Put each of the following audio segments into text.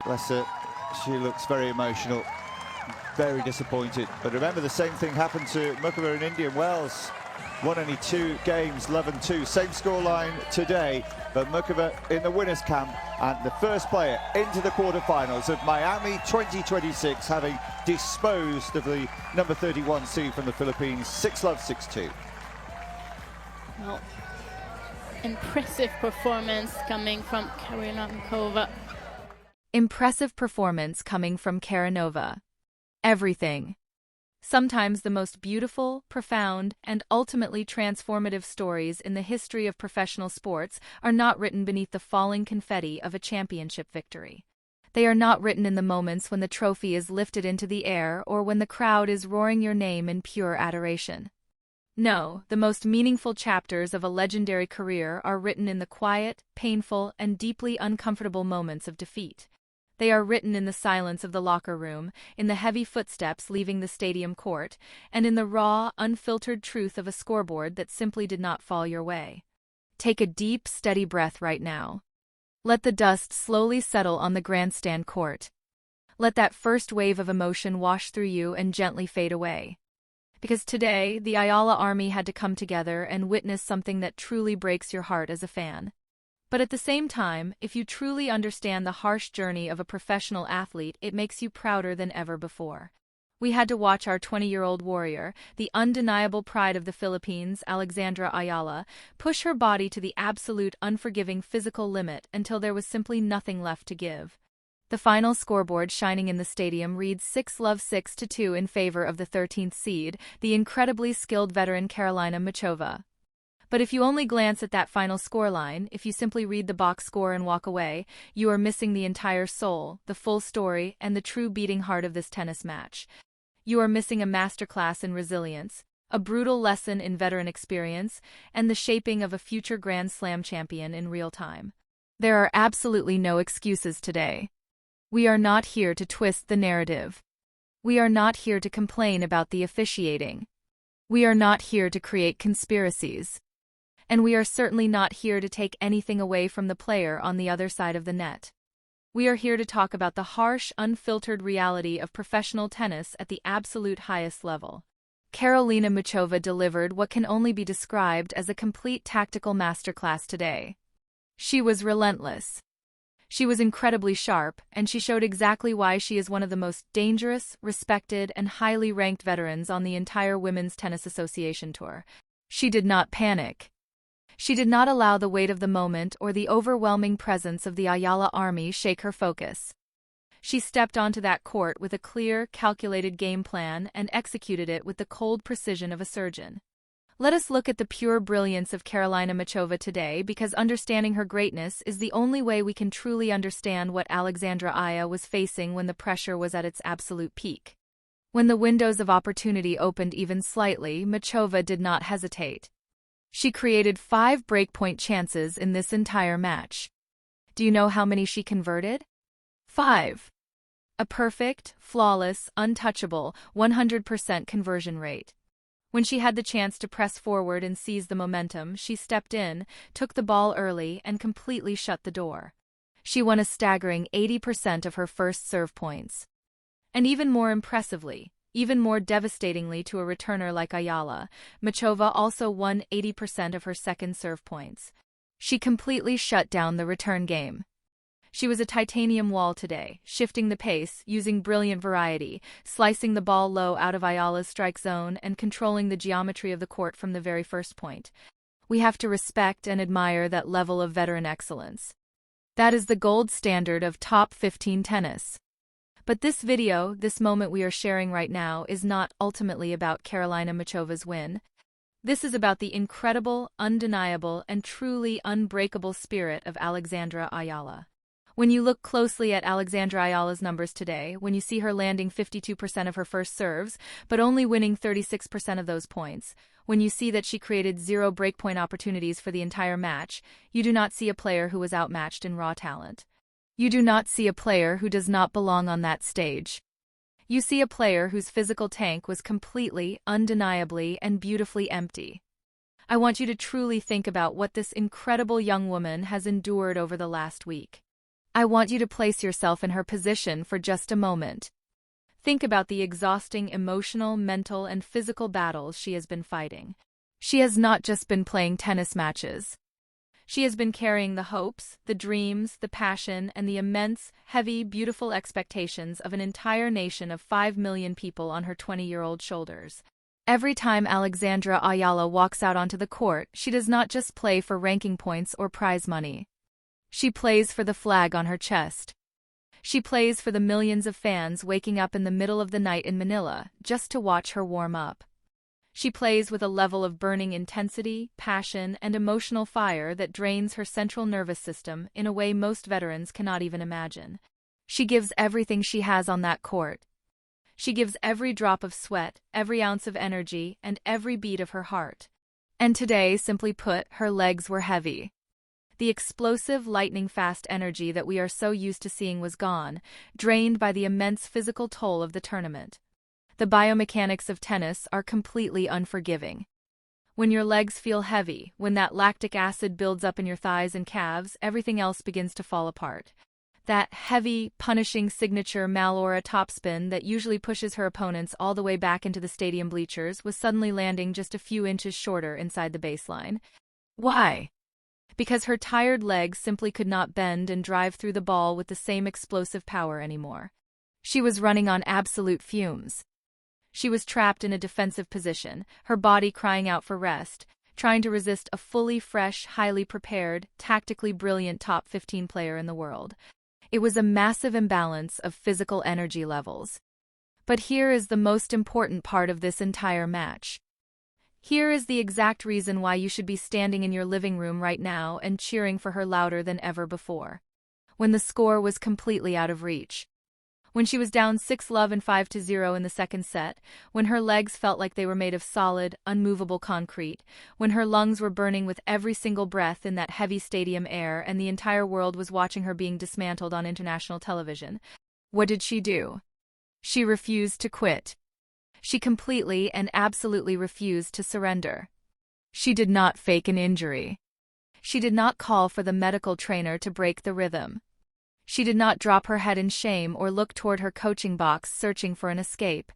Bless her, she looks very emotional, very disappointed. But remember, the same thing happened to Muchova in Indian Wells. Won only 2 games, 11-2, same scoreline today, but Muchova in the winners' camp and the first player into the quarterfinals of Miami 2026, having disposed of the number 31 seed from the Philippines, 6-love, 6-2. Well, impressive performance coming from Karolina Muchová. Impressive performance coming from Karolina. Everything. Sometimes the most beautiful, profound, and ultimately transformative stories in the history of professional sports are not written beneath the falling confetti of a championship victory. They are not written in the moments when the trophy is lifted into the air or when the crowd is roaring your name in pure adoration. No, the most meaningful chapters of a legendary career are written in the quiet, painful, and deeply uncomfortable moments of defeat. They are written in the silence of the locker room, in the heavy footsteps leaving the stadium court, and in the raw, unfiltered truth of a scoreboard that simply did not fall your way. Take a deep, steady breath right now. Let the dust slowly settle on the grandstand court. Let that first wave of emotion wash through you and gently fade away. Because today, the Eala army had to come together and witness something that truly breaks your heart as a fan. But at the same time, if you truly understand the harsh journey of a professional athlete, it makes you prouder than ever before. We had to watch our 20-year-old warrior, the undeniable pride of the Philippines, Alexandra Eala, push her body to the absolute unforgiving physical limit until there was simply nothing left to give. The final scoreboard shining in the stadium reads 6-love, 6-2 in favor of the 13th seed, the incredibly skilled veteran Karolina Muchová. But if you only glance at that final scoreline, if you simply read the box score and walk away, you are missing the entire soul, the full story, and the true beating heart of this tennis match. You are missing a masterclass in resilience, a brutal lesson in veteran experience, and the shaping of a future Grand Slam champion in real time. There are absolutely no excuses today. We are not here to twist the narrative. We are not here to complain about the officiating. We are not here to create conspiracies. And we are certainly not here to take anything away from the player on the other side of the net. We are here to talk about the harsh, unfiltered reality of professional tennis at the absolute highest level. Karolina Muchová delivered what can only be described as a complete tactical masterclass today. She was relentless. She was incredibly sharp, and she showed exactly why she is one of the most dangerous, respected, and highly ranked veterans on the entire Women's Tennis Association Tour. She did not panic. She did not allow the weight of the moment or the overwhelming presence of the Eala army shake her focus. She stepped onto that court with a clear, calculated game plan and executed it with the cold precision of a surgeon. Let us look at the pure brilliance of Karolina Muchová today, because understanding her greatness is the only way we can truly understand what Alexandra Eala was facing when the pressure was at its absolute peak. When the windows of opportunity opened even slightly, Muchová did not hesitate. She created 5 breakpoint chances in this entire match. Do you know how many she converted? 5. A perfect, flawless, untouchable, 100% conversion rate. When she had the chance to press forward and seize the momentum, she stepped in, took the ball early, and completely shut the door. She won a staggering 80% of her first serve points. And even more impressively, even more devastatingly to a returner like Eala, Muchová also won 80% of her second serve points. She completely shut down the return game. She was a titanium wall today, shifting the pace, using brilliant variety, slicing the ball low out of Eala's strike zone and controlling the geometry of the court from the very first point. We have to respect and admire that level of veteran excellence. That is the gold standard of top 15 tennis. But this video, this moment we are sharing right now, is not ultimately about Karolina Muchova's win. This is about the incredible, undeniable, and truly unbreakable spirit of Alexandra Eala. When you look closely at Alexandra Eala's numbers today, when you see her landing 52% of her first serves, but only winning 36% of those points, when you see that she created 0 breakpoint opportunities for the entire match, you do not see a player who was outmatched in raw talent. You do not see a player who does not belong on that stage. You see a player whose physical tank was completely, undeniably, and beautifully empty. I want you to truly think about what this incredible young woman has endured over the last week. I want you to place yourself in her position for just a moment. Think about the exhausting emotional, mental, and physical battles she has been fighting. She has not just been playing tennis matches. She has been carrying the hopes, the dreams, the passion, and the immense, heavy, beautiful expectations of an entire nation of 5 million people on her 20-year-old shoulders. Every time Alexandra Eala walks out onto the court, she does not just play for ranking points or prize money. She plays for the flag on her chest. She plays for the millions of fans waking up in the middle of the night in Manila just to watch her warm up. She plays with a level of burning intensity, passion, and emotional fire that drains her central nervous system in a way most veterans cannot even imagine. She gives everything she has on that court. She gives every drop of sweat, every ounce of energy, and every beat of her heart. And today, simply put, her legs were heavy. The explosive, lightning-fast energy that we are so used to seeing was gone, drained by the immense physical toll of the tournament. The biomechanics of tennis are completely unforgiving. When your legs feel heavy, when that lactic acid builds up in your thighs and calves, everything else begins to fall apart. That heavy, punishing signature Malora topspin that usually pushes her opponents all the way back into the stadium bleachers was suddenly landing just a few inches shorter inside the baseline. Why? Because her tired legs simply could not bend and drive through the ball with the same explosive power anymore. She was running on absolute fumes. She was trapped in a defensive position, her body crying out for rest, trying to resist a fully fresh, highly prepared, tactically brilliant top 15 player in the world. It was a massive imbalance of physical energy levels. But here is the most important part of this entire match. Here is the exact reason why you should be standing in your living room right now and cheering for her louder than ever before. When the score was completely out of reach. When she was down 6-love and 5-0 in the second set, when her legs felt like they were made of solid, unmovable concrete, when her lungs were burning with every single breath in that heavy stadium air and the entire world was watching her being dismantled on international television, what did she do? She refused to quit. She completely and absolutely refused to surrender. She did not fake an injury. She did not call for the medical trainer to break the rhythm. She did not drop her head in shame or look toward her coaching box searching for an escape.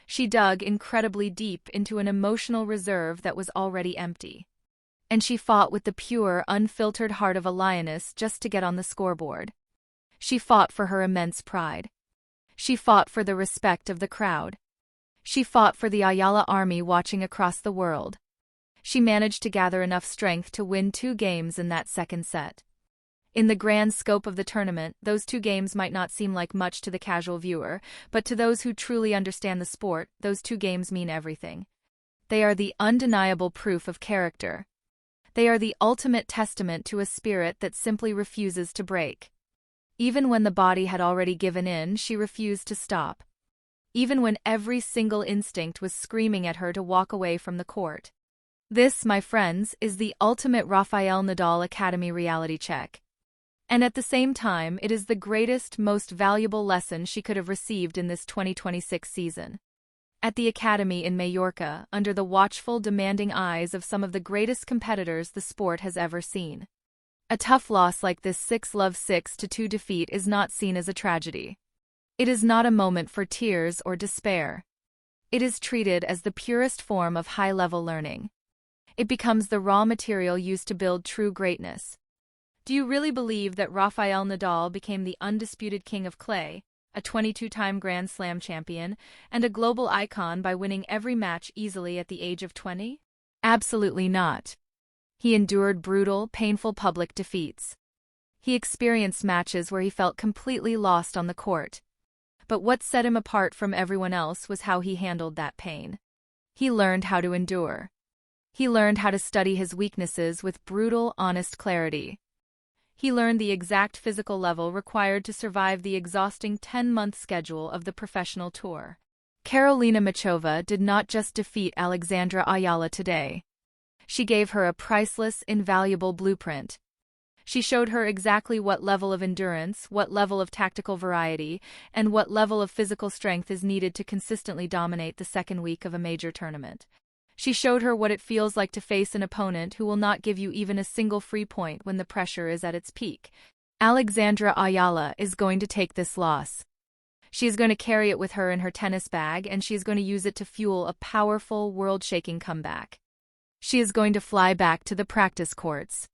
She dug incredibly deep into an emotional reserve that was already empty. And she fought with the pure, unfiltered heart of a lioness just to get on the scoreboard. She fought for her immense pride. She fought for the respect of the crowd. She fought for the Eala army watching across the world. She managed to gather enough strength to win 2 games in that second set. In the grand scope of the tournament, those 2 games might not seem like much to the casual viewer, but to those who truly understand the sport, those 2 games mean everything. They are the undeniable proof of character. They are the ultimate testament to a spirit that simply refuses to break. Even when the body had already given in, she refused to stop. Even when every single instinct was screaming at her to walk away from the court. This, my friends, is the ultimate Rafael Nadal Academy reality check. And at the same time, it is the greatest, most valuable lesson she could have received in this 2026 season. At the Academy in Mallorca, under the watchful, demanding eyes of some of the greatest competitors the sport has ever seen. A tough loss like this 6-love 6-2 defeat is not seen as a tragedy. It is not a moment for tears or despair. It is treated as the purest form of high-level learning. It becomes the raw material used to build true greatness. Do you really believe that Rafael Nadal became the undisputed king of clay, a 22-time Grand Slam champion, and a global icon by winning every match easily at the age of 20? Absolutely not. He endured brutal, painful public defeats. He experienced matches where he felt completely lost on the court. But what set him apart from everyone else was how he handled that pain. He learned how to endure. He learned how to study his weaknesses with brutal, honest clarity. He learned the exact physical level required to survive the exhausting 10-month schedule of the professional tour. Karolína Muchová did not just defeat Alexandra Eala today. She gave her a priceless, invaluable blueprint. She showed her exactly what level of endurance, what level of tactical variety, and what level of physical strength is needed to consistently dominate the second week of a major tournament. She showed her what it feels like to face an opponent who will not give you even a single free point when the pressure is at its peak. Alexandra Eala is going to take this loss. She is going to carry it with her in her tennis bag, and she is going to use it to fuel a powerful, world-shaking comeback. She is going to fly back to the practice courts.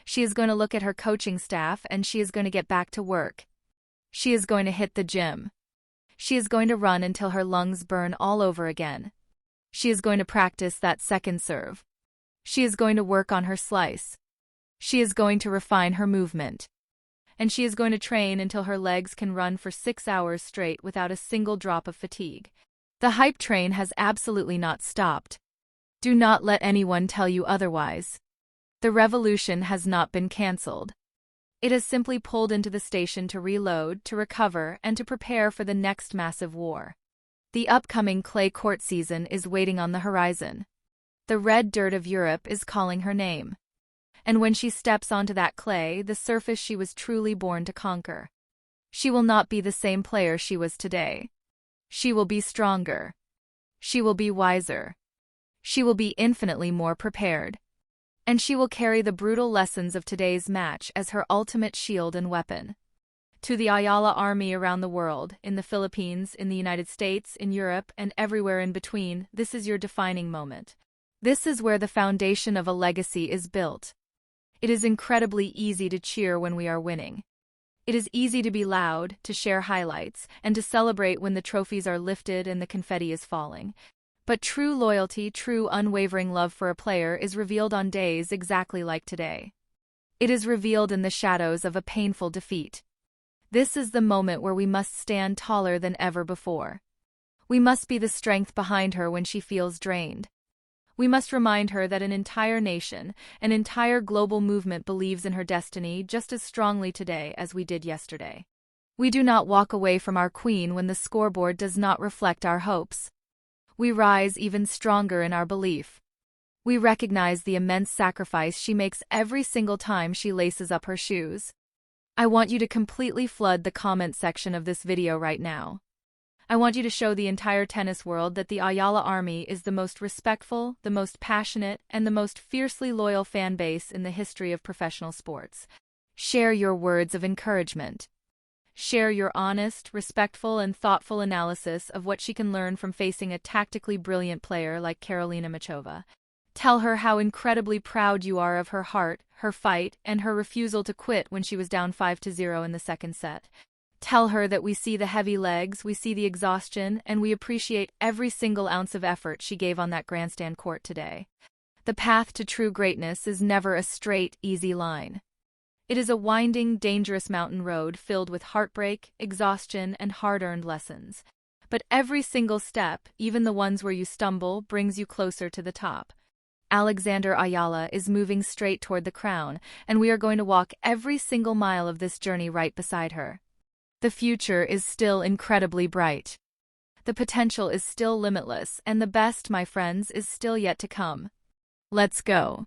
She is going to look at her coaching staff, and she is going to get back to work. She is going to hit the gym. She is going to run until her lungs burn all over again. She is going to practice that second serve. She is going to work on her slice. She is going to refine her movement. And she is going to train until her legs can run for 6 hours straight without a single drop of fatigue. The hype train has absolutely not stopped. Do not let anyone tell you otherwise. The revolution has not been cancelled. It has simply pulled into the station to reload, to recover, and to prepare for the next massive war. The upcoming clay court season is waiting on the horizon. The red dirt of Europe is calling her name. And when she steps onto that clay, the surface she was truly born to conquer, she will not be the same player she was today. She will be stronger. She will be wiser. She will be infinitely more prepared. And she will carry the brutal lessons of today's match as her ultimate shield and weapon. To the Eala army around the world, in the Philippines, in the United States, in Europe, and everywhere in between, this is your defining moment. This is where the foundation of a legacy is built. It is incredibly easy to cheer when we are winning. It is easy to be loud, to share highlights, and to celebrate when the trophies are lifted and the confetti is falling. But true loyalty, true unwavering love for a player is revealed on days exactly like today. It is revealed in the shadows of a painful defeat. This is the moment where we must stand taller than ever before. We must be the strength behind her when she feels drained. We must remind her that an entire nation, an entire global movement believes in her destiny just as strongly today as we did yesterday. We do not walk away from our queen when the scoreboard does not reflect our hopes. We rise even stronger in our belief. We recognize the immense sacrifice she makes every single time she laces up her shoes. I want you to completely flood the comment section of this video right now. I want you to show the entire tennis world that the Eala army is the most respectful, the most passionate, and the most fiercely loyal fan base in the history of professional sports. Share your words of encouragement. Share your honest, respectful, and thoughtful analysis of what she can learn from facing a tactically brilliant player like Karolina Muchova. Tell her how incredibly proud you are of her heart, her fight, and her refusal to quit when she was down 5-0 in the second set. Tell her that we see the heavy legs, we see the exhaustion, and we appreciate every single ounce of effort she gave on that grandstand court today. The path to true greatness is never a straight, easy line. It is a winding, dangerous mountain road filled with heartbreak, exhaustion, and hard-earned lessons. But every single step, even the ones where you stumble, brings you closer to the top. Alexandra Eala is moving straight toward the crown, and we are going to walk every single mile of this journey right beside her. The future is still incredibly bright. The potential is still limitless, and the best, my friends, is still yet to come. Let's go.